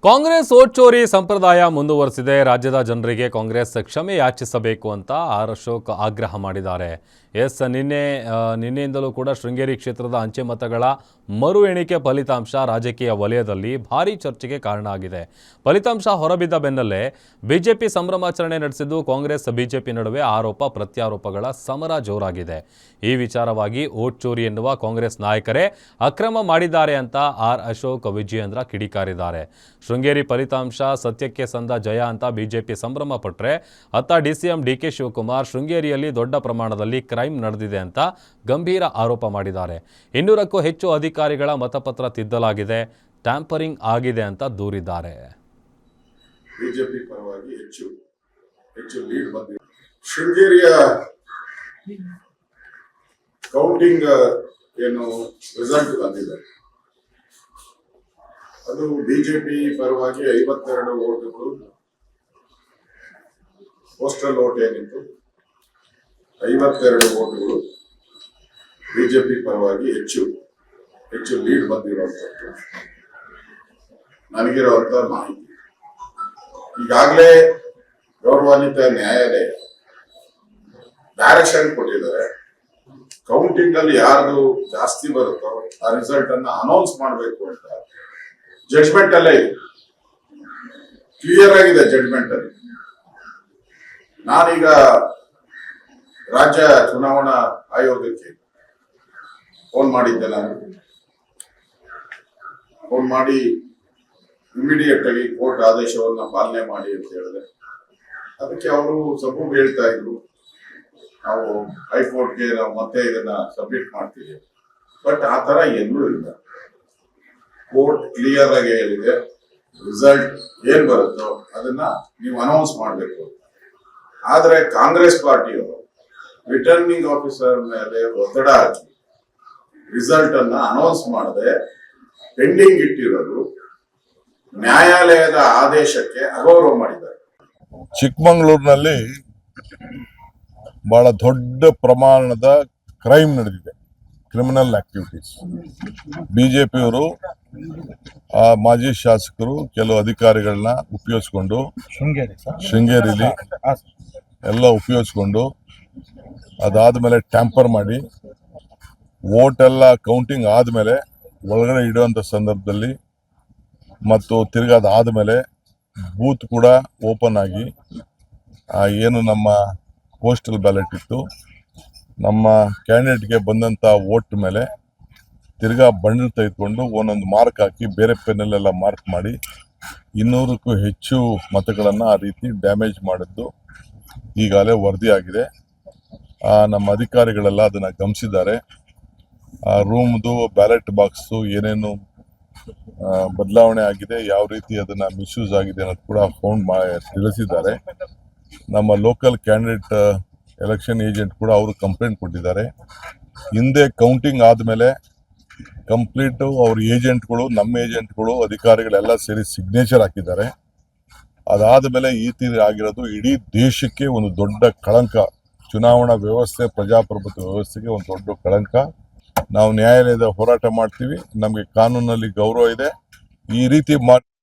Congress vote ಚೋರಿ ಸಂಪ್ರದಾಯ ಮುಂದುವರೆಸಿದೆ. ರಾಜ್ಯದ ಜನರಿಗೆ ಕಾಂಗ್ರೆಸ್ ಕ್ಷಮೆ ಯಾಚಿಸಬೇಕು ಅಂತ ಆರ್ ಅಶೋಕ್ ಆಗ್ರಹ ಮಾಡಿದ್ದಾರೆ. ನಿನ್ನೆಯಿಂದಲೂ ಕೂಡ ಶೃಂಗೇರಿ ಕ್ಷೇತ್ರದ ಅಂಚೆ ಮತಗಳ ಮರು ಎಣಿಕೆ ಫಲಿತಾಂಶ ರಾಜಕೀಯ ವಲಯದಲ್ಲಿ ಭಾರೀ ಚರ್ಚೆಗೆ ಕಾರಣ ಆಗಿದೆ. ಫಲಿತಾಂಶ ಹೊರಬಿದ್ದ ಬೆನ್ನಲ್ಲೇ ಬಿಜೆಪಿ ಸಂಭ್ರಮಾಚರಣೆ ನಡೆಸಿದ್ದು, ಕಾಂಗ್ರೆಸ್ ಬಿಜೆಪಿ ನಡುವೆ ಆರೋಪ ಪ್ರತ್ಯಾರೋಪಗಳ ಸಮರ ಜೋರಾಗಿದೆ. ಈ ವಿಚಾರವಾಗಿ ಓಟ್ ಚೋರಿ ಎನ್ನುವ ಕಾಂಗ್ರೆಸ್ ನಾಯಕರೇ ಅಕ್ರಮ ಮಾಡಿದ್ದಾರೆ ಅಂತ ಆರ್ ಅಶೋಕ್ ವಿಜಯೇಂದ್ರ ಕಿಡಿಕಾರಿದ್ದಾರೆ. ಶೃಂಗೇರಿ ಫಲಿತಾಂಶ ಸತ್ಯಕ್ಕೆ ಸಂದ ಜಯ ಅಂತ ಬಿಜೆಪಿ ಸಂಭ್ರಮ ಪಟ್ಟರೆ, ಅತ್ತ ಡಿಸಿಎಂ ಡಿಕೆ ಶಿವಕುಮಾರ್ ಶೃಂಗೇರಿಯಲ್ಲಿ ದೊಡ್ಡ ಪ್ರಮಾಣದಲ್ಲಿ ಕ್ರೈಮ್ ನಡೆದಿದೆ ಅಂತ ಗಂಭೀರ ಆರೋಪ ಮಾಡಿದ್ದಾರೆ. 200ಕ್ಕೂ ಹೆಚ್ಚು ಅಧಿಕಾರಿಗಳ ಮತಪತ್ರ ತಿದ್ದಲಾಗಿದೆ, ಟ್ಯಾಂಪರಿಂಗ್ ಆಗಿದೆ ಅಂತ ದೂರಿದ್ದಾರೆ. ಬಿಜೆಪಿ ಪರವಾಗಿ ಹೆಚ್ಚು ಲೀಡ್ ಬಂದಿದೆ. ಶೃಂಗೇರಿಯ ಕೌಂಟಿಂಗ್ ಏನು ರಿಸಲ್ಟ್ ಬಂದಿದೆ, ಅದು ಬಿಜೆಪಿ ಪರವಾಗಿ 52 ವೋಟ್ಗಳು, ಪೋಸ್ಟಲ್ ವೋಟ್ ಏನಿತ್ತು 52 ವೋಟ್ಗಳು ಬಿಜೆಪಿ ಪರವಾಗಿ ಹೆಚ್ಚು ಲೀಡ್ ಬಂದಿರುವಂಥದ್ದು ನನಗಿರುವಂತ ಮಾಹಿತಿ. ಈಗಾಗಲೇ ಗೌರವಾನ್ವಿತ ನ್ಯಾಯಾಲಯ ಡೈರೆಕ್ಷನ್ ಕೊಟ್ಟಿದ್ದಾರೆ. ಕೌಂಟಿಂಗ್ ಅಲ್ಲಿ ಯಾರ್ದು ಜಾಸ್ತಿ ಬರುತ್ತೋ ಆ ರಿಸಲ್ಟ್ ಅನ್ನ ಅನೌನ್ಸ್ ಮಾಡಬೇಕು ಅಂತ ಜಡ್ಜ್ಮೆಂಟ್ ಅಲ್ಲೇ ಇದೆ, ಕ್ಲಿಯರ್ ಆಗಿದೆ ಜಡ್ಜ್ಮೆಂಟ್ ಅಲ್ಲಿ. ನಾನೀಗ ರಾಜ್ಯ ಚುನಾವಣಾ ಆಯೋಗಕ್ಕೆ ಫೋನ್ ಮಾಡಿದ್ದೆ. ನಾನು ಫೋನ್ ಮಾಡಿ ಇಮಿಡಿಯೇಟ್ ಆಗಿ ಕೋರ್ಟ್ ಆದೇಶವನ್ನ ಪಾಲನೆ ಮಾಡಿ ಅಂತ ಹೇಳಿದೆ. ಅದಕ್ಕೆ ಅವರು ಸಬೂಬ್ ಹೇಳ್ತಾ ಇದ್ರು, ನಾವು ಹೈಕೋರ್ಟ್ಗೆ ನಾವು ಮತ್ತೆ ಇದನ್ನ ಸಬ್ಮಿಟ್ ಮಾಡ್ತೀವಿ. ಬಟ್ ಆ ತರ ಎಲ್ಲೂ ಇಲ್ಲ. ಕೋರ್ಟ್ ಕ್ಲಿಯರ್ ಆಗಿ ಹೇಳಿದೆ, ರಿಸಲ್ಟ್ ಏನ್ ಬರುತ್ತೋ ಅದನ್ನ ನೀವು ಅನೌನ್ಸ್ ಮಾಡಬೇಕು. ಆದ್ರೆ ಕಾಂಗ್ರೆಸ್ ಪಾರ್ಟಿಯವರು ರಿಟರ್ನಿಂಗ್ ಆಫೀಸರ್ ಮೇಲೆ ಒತ್ತಡ ಹಾಕಿ ರಿಸಲ್ಟ್ ಅನ್ನ ಅನೌನ್ಸ್ ಮಾಡದೆ ಪೆಂಡಿಂಗ್ ಇಟ್ಟಿರೋದು ನ್ಯಾಯಾಲಯದ ಆದೇಶಕ್ಕೆ ಅಗೌರವ ಮಾಡಿದ್ದಾರೆ. ಚಿಕ್ಕಮಗಳೂರಿನಲ್ಲಿ ಬಹಳ ದೊಡ್ಡ ಪ್ರಮಾಣದ ಕ್ರೈಮ್ ನಡೆದಿದೆ, ಕ್ರಿಮಿನಲ್ ಆಕ್ಟಿವಿಟೀಸ್. ಬಿಜೆಪಿಯವರು ಮಾಜಿ ಶಾಸಕರು ಕೆಲವು ಅಧಿಕಾರಿಗಳನ್ನ ಉಪಯೋಗಿಸ್ಕೊಂಡು ಶೃಂಗೇರಿಲಿ ಎಲ್ಲ ಉಪಯೋಗಿಸ್ಕೊಂಡು ಅದಾದ್ಮೇಲೆ ಟ್ಯಾಂಪರ್ ಮಾಡಿ ವೋಟ್ ಎಲ್ಲ ಕೌಂಟಿಂಗ್ ಆದ್ಮೇಲೆ ಒಳಗಡೆ ಇಡುವಂತ ಸಂದರ್ಭದಲ್ಲಿ ಮತ್ತು ತಿರ್ಗಾದ ಆದ್ಮೇಲೆ ಬೂತ್ ಕೂಡ ಓಪನ್ ಆಗಿ ಏನು ನಮ್ಮ ಪೋಸ್ಟಲ್ ಬ್ಯಾಲೆಟ್ ಇತ್ತು, ನಮ್ಮ ಕ್ಯಾಂಡಿಡೇಟ್ಗೆ ಬಂದಂತ ವೋಟ್ ಮೇಲೆ ತಿರ್ಗಾ ಬಂಡಲ್ ತೆಗೆದುಕೊಂಡು ಒಂದೊಂದು ಮಾರ್ಕ್ ಹಾಕಿ ಬೇರೆ ಪೆನ್ನಲ್ಲೆಲ್ಲ ಮಾರ್ಕ್ ಮಾಡಿ 200ಕ್ಕೂ ಹೆಚ್ಚು ಮತಗಳನ್ನು ಆ ರೀತಿ ಡ್ಯಾಮೇಜ್ ಮಾಡಿದ್ದು ಈಗಾಗಲೇ ವರದಿ ಆಗಿದೆ. ನಮ್ಮ ಅಧಿಕಾರಿಗಳೆಲ್ಲ ಅದನ್ನ ಗಮನಿಸಿದ್ದಾರೆ. ಆ ರೂಮ್ದು ಬ್ಯಾಲೆಟ್ ಬಾಕ್ಸು ಏನೇನು ಬದಲಾವಣೆ ಆಗಿದೆ, ಯಾವ ರೀತಿ ಅದನ್ನ ಮಿಸ್ಯೂಸ್ ಆಗಿದೆ ಅನ್ನೋದು ಕೂಡ ಫೋನ್ ತಿಳಿಸಿದ್ದಾರೆ. ನಮ್ಮ ಲೋಕಲ್ ಕ್ಯಾಂಡಿಡೇಟ್ ಎಲೆಕ್ಷನ್ ಏಜೆಂಟ್ ಕೂಡ ಅವರು ಕಂಪ್ಲೇಂಟ್ ಕೊಟ್ಟಿದ್ದಾರೆ. ಹಿಂದೆ ಕೌಂಟಿಂಗ್ ಆದಮೇಲೆ ಕಂಪ್ಲೀಟ್ ಅವ್ರ ಏಜೆಂಟ್ಗಳು, ನಮ್ಮ ಏಜೆಂಟ್ಗಳು, ಅಧಿಕಾರಿಗಳೆಲ್ಲ ಸೇರಿ ಸಿಗ್ನೇಚರ್ ಹಾಕಿದ್ದಾರೆ. ಅದಾದಮೇಲೆ ಈ ತೀರಿ ಆಗಿರೋದು ಇಡೀ ದೇಶಕ್ಕೆ ಒಂದು ದೊಡ್ಡ ಕಳಂಕ. ಚುನಾವಣಾ ವ್ಯವಸ್ಥೆ, ಪ್ರಜಾಪ್ರಭುತ್ವ ವ್ಯವಸ್ಥೆಗೆ ಒಂದು ದೊಡ್ಡ ಕಳಂಕ. ನಾವು ನ್ಯಾಯಾಲಯದ ಹೋರಾಟ ಮಾಡ್ತೀವಿ, ನಮಗೆ ಕಾನೂನಲ್ಲಿ ಗೌರವ ಇದೆ. ಈ ರೀತಿ